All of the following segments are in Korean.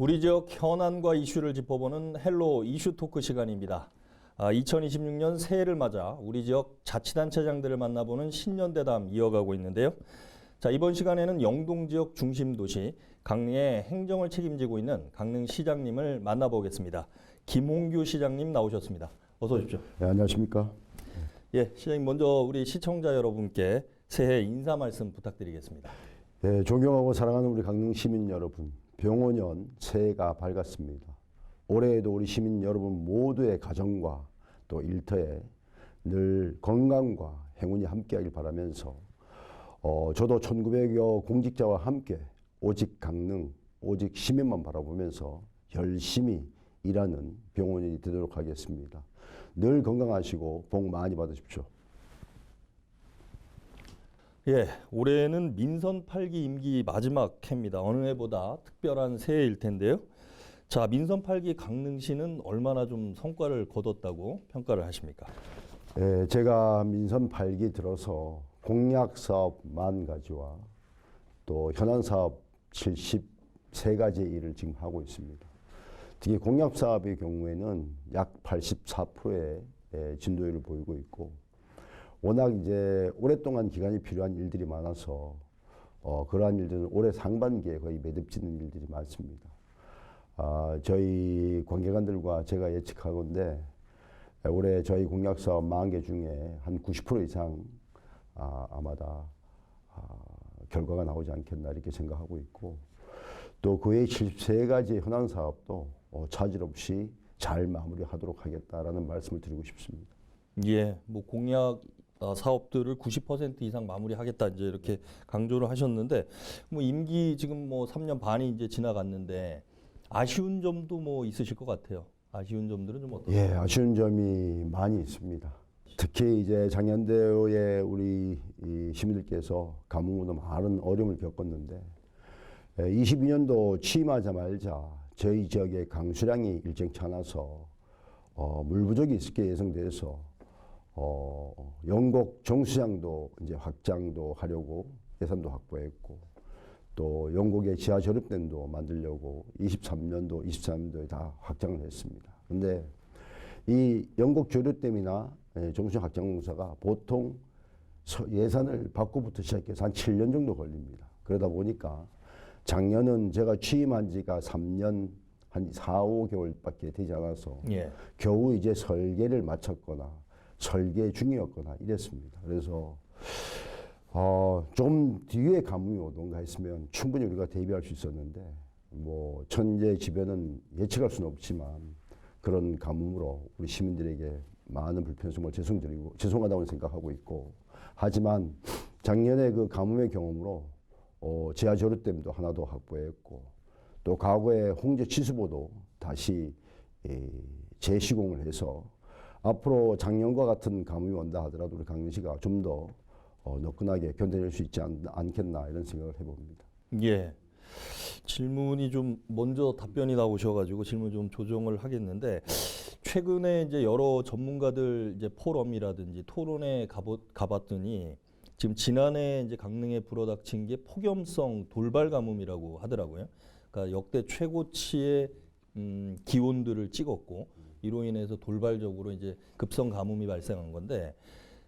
우리 지역 현안과 이슈를 짚어보는 헬로 이슈 토크 시간입니다. 2026년 새해를 맞아 우리 지역 자치단체장들을 만나보는 신년대담 이어가고 있는데요. 자, 이번 시간에는 영동 지역 중심 도시 강릉의 행정을 책임지고 있는 강릉시장님을 만나보겠습니다. 김홍규 시장님 나오셨습니다. 어서 오십시오. 네, 안녕하십니까? 예, 시장님 먼저 우리 시청자 여러분께 새해 인사 말씀 부탁드리겠습니다. 네, 존경하고 사랑하는 우리 강릉 시민 여러분, 병오년 새해가 밝았습니다. 올해에도 우리 시민 여러분 모두의 가정과 또 일터에 늘 건강과 행운이 함께하길 바라면서 저도 1900여 공직자와 함께 오직 강릉, 오직 시민만 바라보면서 열심히 일하는 병오년이 되도록 하겠습니다. 늘 건강하시고 복 많이 받으십시오. 예, 올해는 민선 8기 임기 마지막 해입니다. 어느 해보다 특별한 새해일 텐데요. 자, 민선 8기 강릉시는 얼마나 좀 성과를 거뒀다고 평가를 하십니까? 예, 제가 민선 8기 들어서 공약사업 40가지와 또 현안사업 73가지의 일을 지금 하고 있습니다. 특히 공약사업의 경우에는 약 84%의 진도율을 보이고 있고, 워낙 이제 오랫동안 기간이 필요한 일들이 많아서 그러한 일들은 올해 상반기에 거의 매듭짓는 일들이 많습니다. 저희 관계관들과 제가 예측하건대 올해 저희 공약사업 40개 중에 한 90% 이상 아마다 결과가 나오지 않겠나 이렇게 생각하고 있고, 또 그 외 73가지의 현안사업도 차질 없이 잘 마무리하도록 하겠다라는 말씀을 드리고 싶습니다. 예, 뭐 공약 사업들을 90% 이상 마무리하겠다 이제 이렇게 강조를 하셨는데, 뭐 임기 지금 뭐 3년 반이 이제 지나갔는데 아쉬운 점도 뭐 있으실 것 같아요. 아쉬운 점들은 좀 어떠세요? 예, 아쉬운 점이 많이 있습니다. 특히 이제 작년도에 우리 시민들께서 가뭄으로 많은 어려움을 겪었는데, 22년도 취임하자마자 저희 지역의 강수량이 일정치 않아서 물 부족이 있을 게 예상돼서 영곡 정수장도 이제 확장도 하려고 예산도 확보했고, 또 영곡의 지하 저립댐도 만들려고 23년도, 24년도에 다 확장을 했습니다. 그런데 이 영곡 저립댐이나 정수장 확장 공사가 보통 예산을 받고부터 시작해서 한 7년 정도 걸립니다. 그러다 보니까 작년은 제가 취임한 지가 3년 한 4, 5개월밖에 되지 않아서 예. 겨우 이제 설계를 마쳤거나 설계 중이었거나 이랬습니다. 그래서 좀 뒤에 가뭄이 오던가 했으면 충분히 우리가 대비할 수 있었는데, 뭐 천재지변은 예측할 수는 없지만 그런 가뭄으로 우리 시민들에게 많은 불편성을 죄송하다고 생각하고 있고, 하지만 작년에 그 가뭄의 경험으로 지하 저류댐도 하나 더 확보했고, 또 과거에 홍제 치수보도 다시 재시공을 해서 앞으로 작년과 같은 가뭄이 온다 하더라도 우리 강릉시가 좀 더 너끈하게 견뎌낼 수 있지 않겠나 이런 생각을 해봅니다. 예. 질문이 좀 먼저 답변이 나오셔가지고 질문 좀 조정을 하겠는데, 최근에 이제 여러 전문가들 이제 포럼이라든지 토론에 가봤더니 지금 지난해 이제 강릉에 불어닥친 게 폭염성 돌발 가뭄이라고 하더라고요. 그러니까 역대 최고치의 기온들을 찍었고, 이로 인해서 돌발적으로 이제 급성 가뭄이 발생한 건데,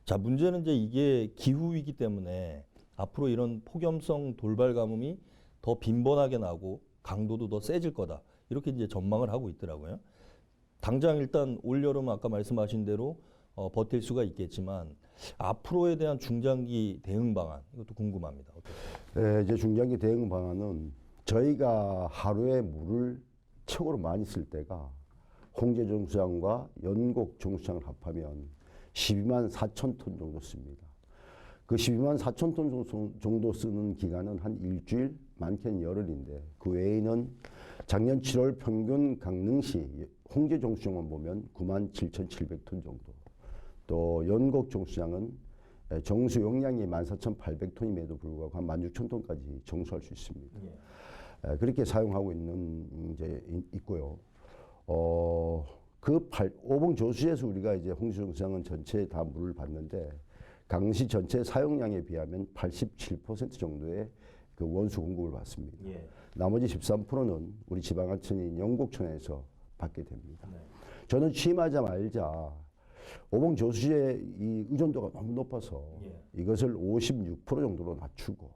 자, 문제는 이제 이게 기후 위기 때문에 앞으로 이런 폭염성 돌발 가뭄이 더 빈번하게 나고 강도도 더 세질 거다, 이렇게 이제 전망을 하고 있더라고요. 당장 일단 올 여름 아까 말씀하신 대로 버틸 수가 있겠지만 앞으로에 대한 중장기 대응 방안, 이것도 궁금합니다. 어떠세요? 네, 이제 중장기 대응 방안은 저희가 하루에 물을 최고로 많이 쓸 때가 홍제 정수장과 연곡 정수장을 합하면 12만 4천 톤 정도 씁니다. 그 12만 4천 톤 정도 쓰는 기간은 한 일주일, 많게는 열흘인데, 그 외에는 작년 7월 평균 강릉시 홍제 정수장만 보면 9만 7,700톤 정도, 또 연곡 정수장은 정수 용량이 14,800톤임에도 불구하고 한 16,000톤까지 정수할 수 있습니다. 예. 그렇게 사용하고 있고요. 그 5봉 조수에서 우리가 이제 홍제 정수장은 전체에 다 물을 받는데, 강시 전체 사용량에 비하면 87% 정도의 그 원수 공급을 받습니다. 예. 나머지 13%는 우리 지방하천인 영곡천에서 받게 됩니다. 네. 저는 취임하자마자 오봉 저수지의 이 의존도가 너무 높아서 이것을 56% 정도로 낮추고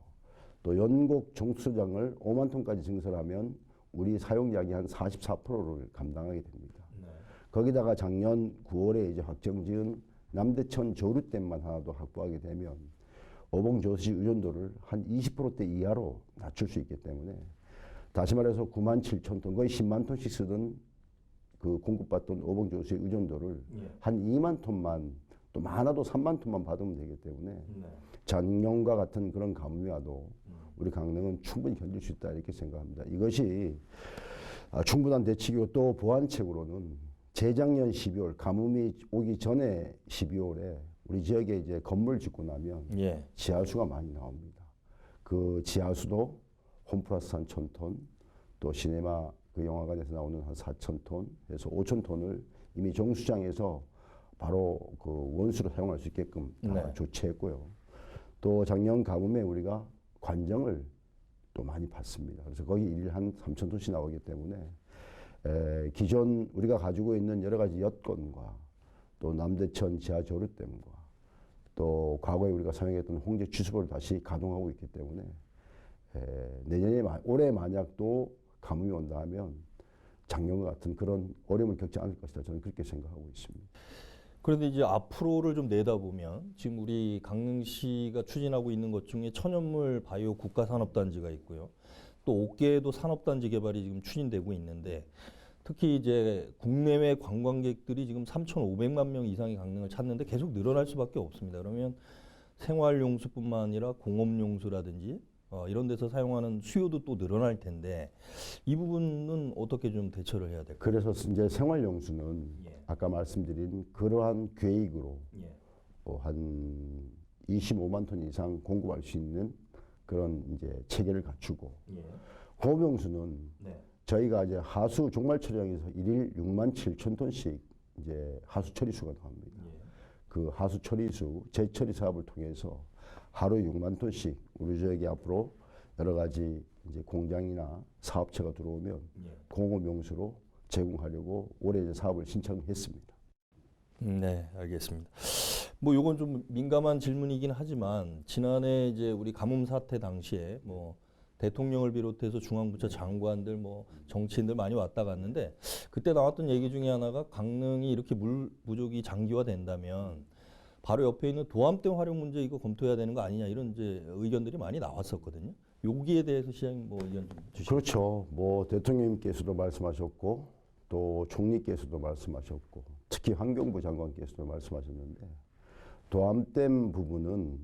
또 연곡 정수장을 5만 톤까지 증설하면 우리 사용량이 한 44%를 감당하게 됩니다. 네. 거기다가 작년 9월에 이제 확정지은 남대천 저류댐만 하나도 확보하게 되면 오봉 저수지 의존도를 한 20%대 이하로 낮출 수 있기 때문에 다시 말해서 9만 7천 톤 거의 10만 톤씩 쓰던 그 공급받던 오봉 저수지의 의존도를 한 2만 톤만 또 많아도 3만 톤만 받으면 되기 때문에 네. 작년과 같은 그런 가뭄이 와도 우리 강릉은 충분히 견딜 수 있다 이렇게 생각합니다. 이것이 충분한 대책이고 또 보완책으로는 재작년 12월 가뭄이 오기 전에 12월에 우리 지역에 이제 건물 짓고 나면 예. 지하수가 많이 나옵니다. 그 지하수도 홈플러스 한 1,000톤 또 시네마 그 영화관에서 나오는 한 4,000톤 해서 5,000톤을 이미 정수장에서 바로 그 원수로 사용할 수 있게끔 다 네. 조치했고요. 또 작년 가뭄에 우리가 관정을 또 많이 받습니다. 그래서 거기 일일 한 3,000톤씩 나오기 때문에 기존 우리가 가지고 있는 여러 가지 여건과 또 남대천 지하조류댐과 또 과거에 우리가 사용했던 홍제 취수보를 다시 가동하고 있기 때문에 내년에 올해 만약 또 가뭄이 온다 하면 작년과 같은 그런 어려움을 겪지 않을 것이다. 저는 그렇게 생각하고 있습니다. 그런데 이제 앞으로를 좀 내다보면 지금 우리 강릉시가 추진하고 있는 것 중에 천연물 바이오 국가산업단지가 있고요. 또 5개도 산업단지 개발이 지금 추진되고 있는데 특히 이제 국내외 관광객들이 지금 3,500만 명 이상이 강릉을 찾는데 계속 늘어날 수밖에 없습니다. 그러면 생활용수뿐만 아니라 공업용수라든지 이런 데서 사용하는 수요도 또 늘어날 텐데 이 부분은 어떻게 좀 대처를 해야 될까요? 그래서 이제 생활용수는 예. 아까 말씀드린 그러한 계획으로 예. 한 25만 톤 이상 공급할 수 있는 그런 이제 체계를 갖추고 예. 공업용수는 네. 저희가 이제 하수 종말 처리장에서 일일 6만 7천 톤씩 이제 하수 처리수가 나옵니다. 예. 그 하수 처리수 재처리 사업을 통해서 하루 6만 톤씩 우리 지역에 앞으로 여러 가지 이제 공장이나 사업체가 들어오면 예. 공업용수로 제공하려고 올해 이제 사업을 신청했습니다. 네, 알겠습니다. 뭐 요건 좀 민감한 질문이긴 하지만 지난해 이제 우리 가뭄 사태 당시에 뭐 대통령을 비롯해서 중앙부처 장관들 뭐 정치인들 많이 왔다 갔는데 그때 나왔던 얘기 중에 하나가 강릉이 이렇게 물 부족이 장기화된다면 바로 옆에 있는 도암댐 활용 문제 이거 검토해야 되는 거 아니냐 이런 이제 의견들이 많이 나왔었거든요. 여기에 대해서 시장님 뭐 의견 좀 주시죠. 그렇죠. 뭐 대통령님께서도 말씀하셨고 또 총리께서도 말씀하셨고 특히 환경부 장관께서도 말씀하셨는데 도암댐 부분은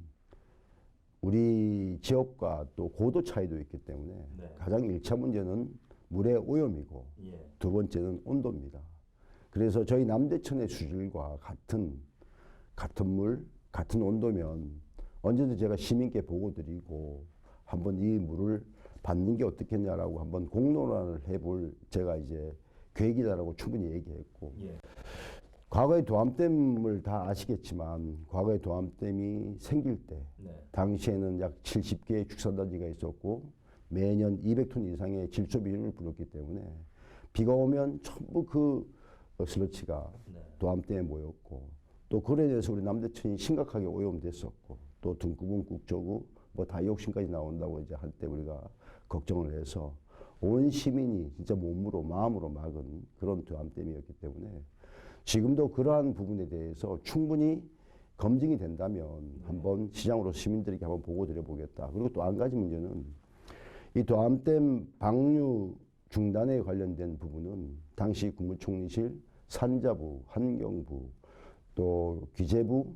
우리 지역과 또 고도 차이도 있기 때문에 네. 가장 1차 문제는 물의 오염이고 예. 두 번째는 온도입니다. 그래서 저희 남대천의 수질과 같은 물, 같은 온도면 언제든 제가 시민께 보고드리고 한번 이 물을 받는 게 어떻겠냐라고 한번 공론화를 해볼 제가 이제 계획이다라고 충분히 얘기했고 예. 과거의 도암댐을 다 아시겠지만 과거의 도암댐이 생길 때 네. 당시에는 약 70개의 축산단지가 있었고 매년 200톤 이상의 질소 비율을 불렀기 때문에 비가 오면 전부 그 슬러치가 네. 도암댐에 모였고 또 그에 대해서 우리 남대천이 심각하게 오염됐었고 또 등구분 국조구 뭐 다이옥신까지 나온다고 이제 한때 우리가 걱정을 해서 온 시민이 진짜 몸으로 마음으로 막은 그런 도암댐이었기 때문에 지금도 그러한 부분에 대해서 충분히 검증이 된다면 한번 시장으로 시민들에게 한번 보고 드려보겠다. 그리고 또 한 가지 문제는 이 도암댐 방류 중단에 관련된 부분은 당시 국무총리실, 산자부, 환경부, 또 기재부,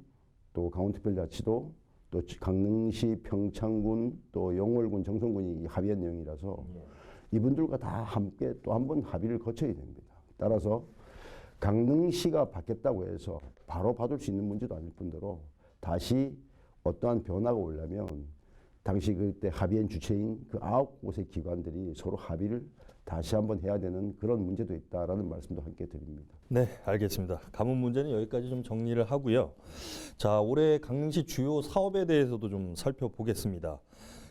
또 강원특별자치도, 또 강릉시, 평창군, 또 영월군, 정선군이 합의한 내용이라서 이분들과 다 함께 또 한 번 합의를 거쳐야 됩니다. 따라서 강릉시가 받겠다고 해서 바로 받을 수 있는 문제도 아닐 뿐더러 다시 어떠한 변화가 오려면 당시 그때 합의한 주체인 그 9곳의 기관들이 서로 합의를 다시 한번 해야 되는 그런 문제도 있다라는 말씀도 함께 드립니다. 네, 알겠습니다. 가뭄 문제는 여기까지 좀 정리를 하고요. 자, 올해 강릉시 주요 사업에 대해서도 좀 살펴보겠습니다.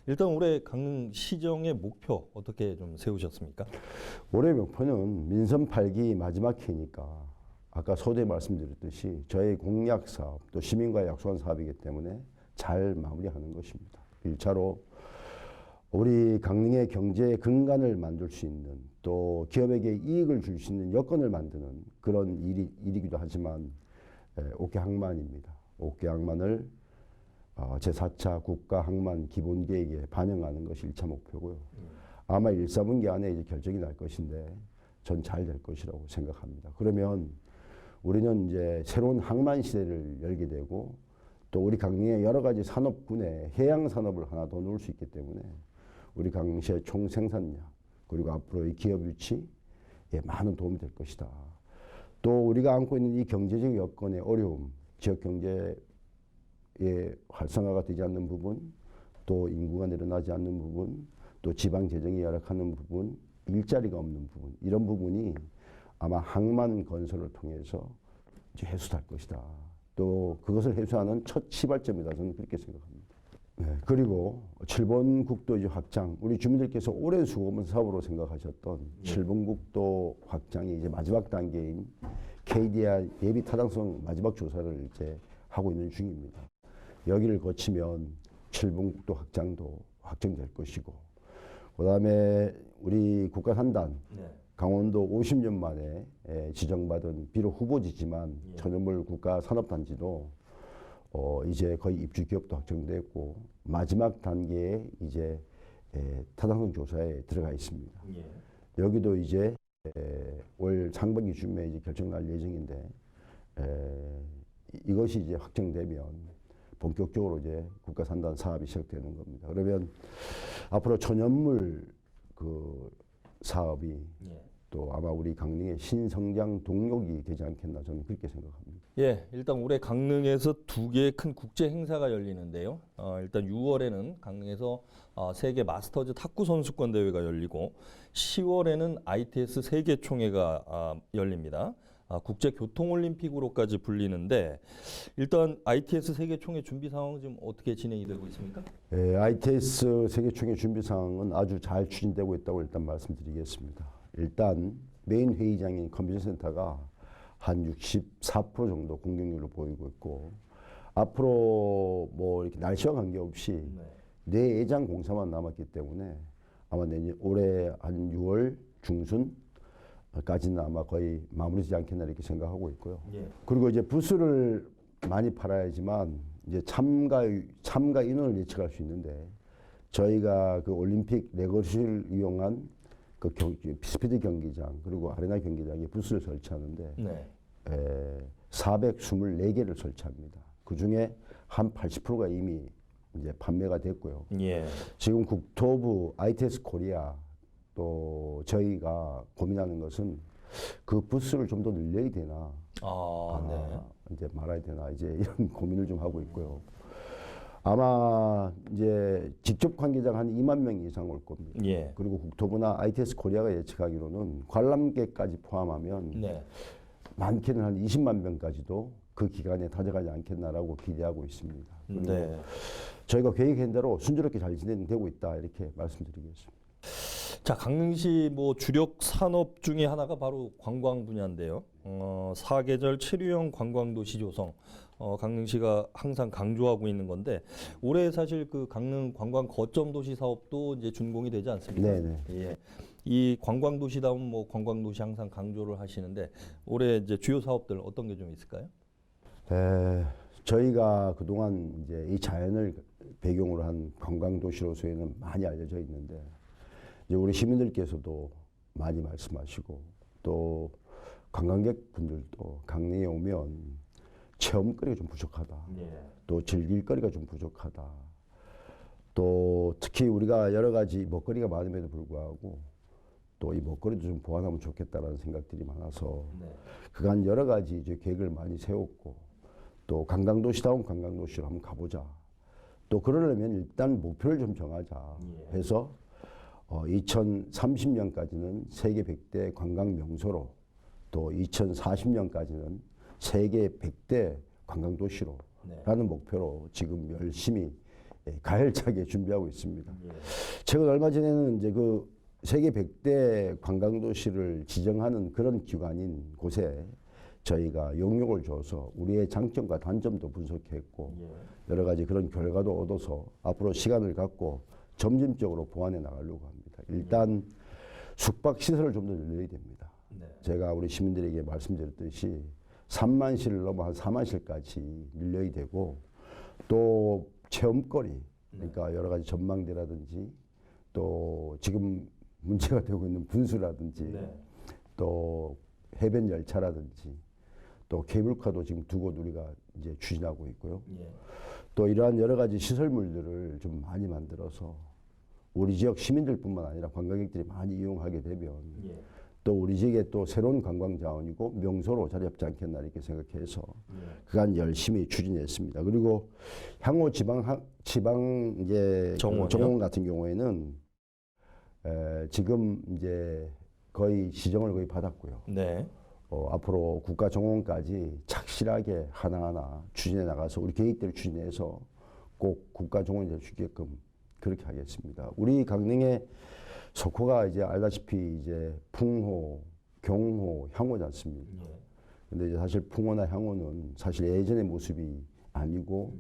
일단 올해 강릉시정의 목표 어떻게 좀 세우셨습니까? 올해 목표는 민선 8기 마지막 해니까 아까 서두에 말씀드렸듯이 저희 공약 사업 또 시민과의 약속한 사업이기 때문에 잘 마무리하는 것입니다. 1차로 우리 강릉의 경제의 근간을 만들 수 있는 또 기업에게 이익을 줄 수 있는 여건을 만드는 그런 일이기도 하지만 옥계항만입니다. 옥계항만을 제4차 국가항만 기본계획에 반영하는 것이 1차 목표고요. 아마 1, 4분기 안에 이제 결정이 날 것인데 전 잘 될 것이라고 생각합니다. 그러면 우리는 이제 새로운 항만 시대를 열게 되고 또 우리 강릉의 여러 가지 산업군에 해양 산업을 하나 더 넣을 수 있기 때문에 우리 강릉시의 총 생산량 그리고 앞으로의 기업 유치에 많은 도움이 될 것이다. 또 우리가 안고 있는 이 경제적 여건의 어려움, 지역 경제의 활성화가 되지 않는 부분, 또 인구가 늘어나지 않는 부분, 또 지방 재정이 열악하는 부분, 일자리가 없는 부분, 이런 부분이 아마 항만 건설을 통해서 이제 해소될 것이다. 또 그것을 해소하는 첫 시발점이다. 저는 그렇게 생각합니다. 네, 그리고 7번 국도 이제 확장, 우리 주민들께서 오랜 수고하면서 사업으로 생각하셨던 7번 국도 확장이 이제 마지막 단계인 KDR 예비 타당성 마지막 조사를 이제 하고 있는 중입니다. 여기를 거치면 7번 국도 확장도 확정될 것이고, 그다음에 우리 국가산단 강원도 50년 만에 지정받은 비록 후보지지만 천연물 국가산업단지도 이제 거의 입주 기업도 확정됐고 마지막 단계에 이제 타당성 조사에 들어가 있습니다. 여기도 이제 올 상반기 쯤에 이제 결정 날 예정인데 이것이 이제 확정되면 본격적으로 이제 국가산단 사업이 시작되는 겁니다. 그러면 앞으로 천연물 그 사업이 또 아마 우리 강릉의 신성장 동력이 되지 않겠나 저는 그렇게 생각합니다. 예, 일단 올해 강릉에서 2개의 큰 국제 행사가 열리는데요. 일단 6월에는 강릉에서 세계 마스터즈 탁구 선수권 대회가 열리고 10월에는 ITS 세계 총회가 열립니다. 국제 교통 올림픽으로까지 불리는데 일단 ITS 세계 총회 준비 상황은 지금 어떻게 진행이 되고 있습니까? ITS 세계 총회 준비 상황은 아주 잘 추진되고 있다고 일단 말씀드리겠습니다. 일단 메인 회의장인 컨벤션 센터가 한 64% 정도 공격률을 보이고 있고 앞으로 뭐 이렇게 날씨와 관계없이 내예장 공사만 남았기 때문에 아마 내년 올해 한 6월 중순까지는 아마 거의 마무리되지 않겠나 이렇게 생각하고 있고요. 그리고 이제 부스를 많이 팔아야지만 이제 참가 인원을 예측할 수 있는데 저희가 그 올림픽 레거시를 이용한 그 스피드 경기장 그리고 아레나 경기장에 부스를 설치하는데 424개를 설치합니다. 그 중에 한 80%가 이미 이제 판매가 됐고요. 지금 국토부 ITS 코리아 또 저희가 고민하는 것은 그 부스를 좀 더 늘려야 되나, 이제 말아야 되나 이제 이런 고민을 좀 하고 있고요. 아마 이제 직접 관계자가 한 2만 명 이상 올 겁니다. 그리고 국토부나 ITS 코리아가 예측하기로는 관람객까지 포함하면 많게는 한 20만 명까지도 그 기간에 다져가지 않겠나라고 기대하고 있습니다. 저희가 계획한 대로 순조롭게 잘 진행되고 있다 이렇게 말씀드리겠습니다. 자, 강릉시 뭐 주력 산업 중에 하나가 바로 관광 분야인데요. 사계절 체류형 관광도시 조성. 강릉시가 항상 강조하고 있는 건데 올해 사실 그 강릉 관광 거점 도시 사업도 이제 준공이 되지 않습니까? 이 관광 도시다운 뭐 관광 도시 항상 강조를 하시는데 올해 이제 주요 사업들 어떤 게 좀 있을까요? 저희가 그동안 이제 이 자연을 배경으로 한 관광 도시로서는 많이 알려져 있는데 이제 우리 시민들께서도 많이 말씀하시고 또 관광객분들도 강릉에 오면 체험거리가 좀 부족하다. 또 즐길 거리가 좀 부족하다. 또 특히 우리가 여러 가지 먹거리가 많음에도 불구하고 또 이 먹거리도 좀 보완하면 좋겠다라는 생각들이 많아서 그간 여러 가지 이제 계획을 많이 세웠고 또 관광도시다운 관광도시로 한번 가보자. 또 그러려면 일단 목표를 좀 정하자 해서 2030년까지는 세계 100대 관광 명소로 또 2040년까지는 세계 100대 관광도시로 라는 목표로 지금 열심히 가열차게 준비하고 있습니다. 예. 최근 얼마 전에는 이제 그 세계 100대 관광도시를 지정하는 그런 기관인 곳에 저희가 용역을 줘서 우리의 장점과 단점도 분석했고 예. 여러 가지 그런 결과도 얻어서 앞으로 시간을 갖고 점진적으로 보완해 나가려고 합니다. 일단 숙박 시설을 좀 더 늘려야 됩니다. 네. 제가 우리 시민들에게 말씀드렸듯이 3만 실을 넘어 한 4만 실까지 늘려야 되고 또 체험거리 그러니까 여러 가지 전망대라든지 또 지금 문제가 되고 있는 분수라든지 네. 또 해변 열차라든지 또 케이블카도 지금 두 곳 우리가 이제 추진하고 있고요. 예. 또 이러한 여러 가지 시설물들을 좀 많이 만들어서 우리 지역 시민들뿐만 아니라 관광객들이 많이 이용하게 되면 예. 또 우리 지역에 또 새로운 관광 자원이고 명소로 자리 잡지 않겠나 이렇게 생각해서 예. 그간 열심히 추진했습니다. 그리고 향후 지방 이제 정원이요? 정원 같은 경우에는 지금 이제 거의 지정을 거의 받았고요. 네. 앞으로 국가 정원까지 착실하게 하나하나 추진해 나가서 우리 계획대로 추진해서 꼭 국가 정원이 될 수 있게끔 그렇게 하겠습니다. 우리 강릉의 석호가 이제 알다시피 이제 풍호, 경호, 향호지 않습니까? 예. 근데 이제 사실 풍호나 향호는 사실 예전의 모습이 아니고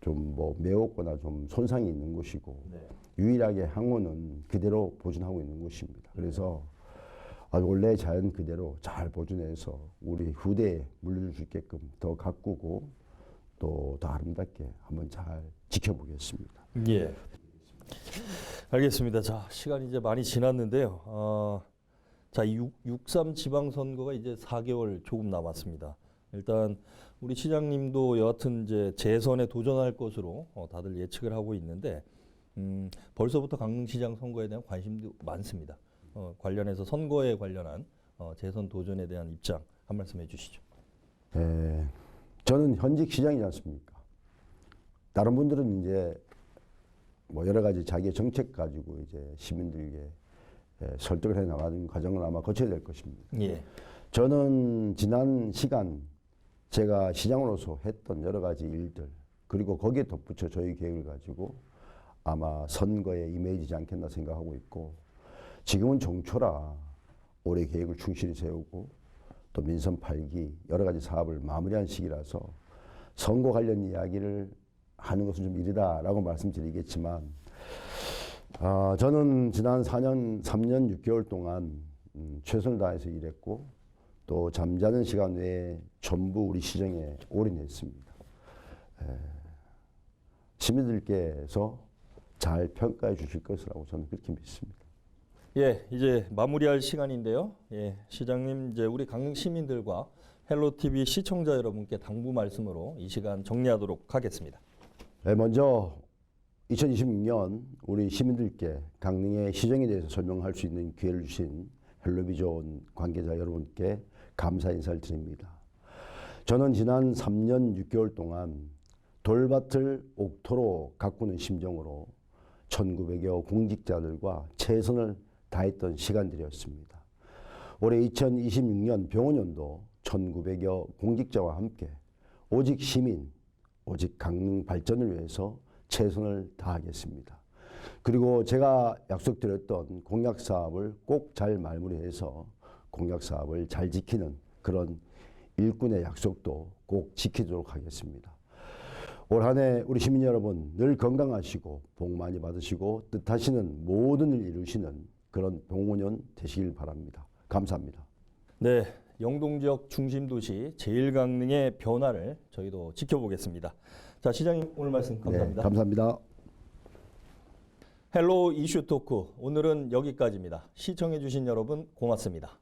좀 뭐 매웠거나 좀 손상이 있는 곳이고 네. 유일하게 향호는 그대로 보존하고 있는 곳입니다. 그래서 아주 원래 자연 그대로 잘 보존해서 우리 후대에 물려줄 수 있게끔 더 가꾸고 또 더 아름답게 한번 잘 지켜보겠습니다. 예. 알겠습니다. 자, 시간이 이제 많이 지났는데요. 자, 6.3 지방선거가 이제 4개월 조금 남았습니다. 일단 우리 시장님도 여하튼 이제 재선에 도전할 것으로 다들 예측을 하고 있는데 벌써부터 강릉시장 선거에 대한 관심도 많습니다. 관련해서 선거에 관련한 재선 도전에 대한 입장 한 말씀 해주시죠. 저는 현직 시장이지 않습니까? 다른 분들은 이제 뭐 여러 가지 자기의 정책 가지고 이제 시민들에게 설득을 해 나가는 과정을 아마 거쳐야 될 것입니다. 예. 저는 지난 시간 제가 시장으로서 했던 여러 가지 일들 그리고 거기에 덧붙여 저희 계획을 가지고 아마 선거에 임해지지 않겠나 생각하고 있고 지금은 종초라 올해 계획을 충실히 세우고 또 민선 8기 여러 가지 사업을 마무리한 시기라서 선거 관련 이야기를 하는 것은 좀 이르다라고 말씀드리겠지만 저는 지난 3년 6개월 동안 최선을 다해서 일했고 또 잠자는 시간 외에 전부 우리 시정에 올인했습니다. 시민들께서 잘 평가해 주실 것이라고 저는 그렇게 믿습니다. 예, 이제 마무리할 시간인데요. 예, 시장님 이제 우리 강릉 시민들과 헬로티비 시청자 여러분께 당부 말씀으로 이 시간 정리하도록 하겠습니다. 먼저 2026년 우리 시민들께 강릉의 시정에 대해서 설명할 수 있는 기회를 주신 헬로비전 관계자 여러분께 감사 인사를 드립니다. 저는 지난 3년 6개월 동안 돌밭을 옥토로 가꾸는 심정으로 1900여 공직자들과 최선을 다했던 시간들이었습니다. 올해 2026년 병원연도 1900여 공직자와 함께 오직 시민, 오직 강릉 발전을 위해서 최선을 다하겠습니다. 그리고 제가 약속드렸던 공약 사업을 꼭 잘 마무리해서 공약 사업을 잘 지키는 그런 일꾼의 약속도 꼭 지키도록 하겠습니다. 올 한 해 우리 시민 여러분 늘 건강하시고 복 많이 받으시고 뜻하시는 모든 일 이루시는 그런 병원연 되시길 바랍니다. 감사합니다. 네, 영동 지역 중심 도시 제일강릉의 변화를 저희도 지켜보겠습니다. 자, 시장님 오늘 말씀 감사합니다. 네, 감사합니다. 헬로 이슈 토크 오늘은 여기까지입니다. 시청해 주신 여러분 고맙습니다.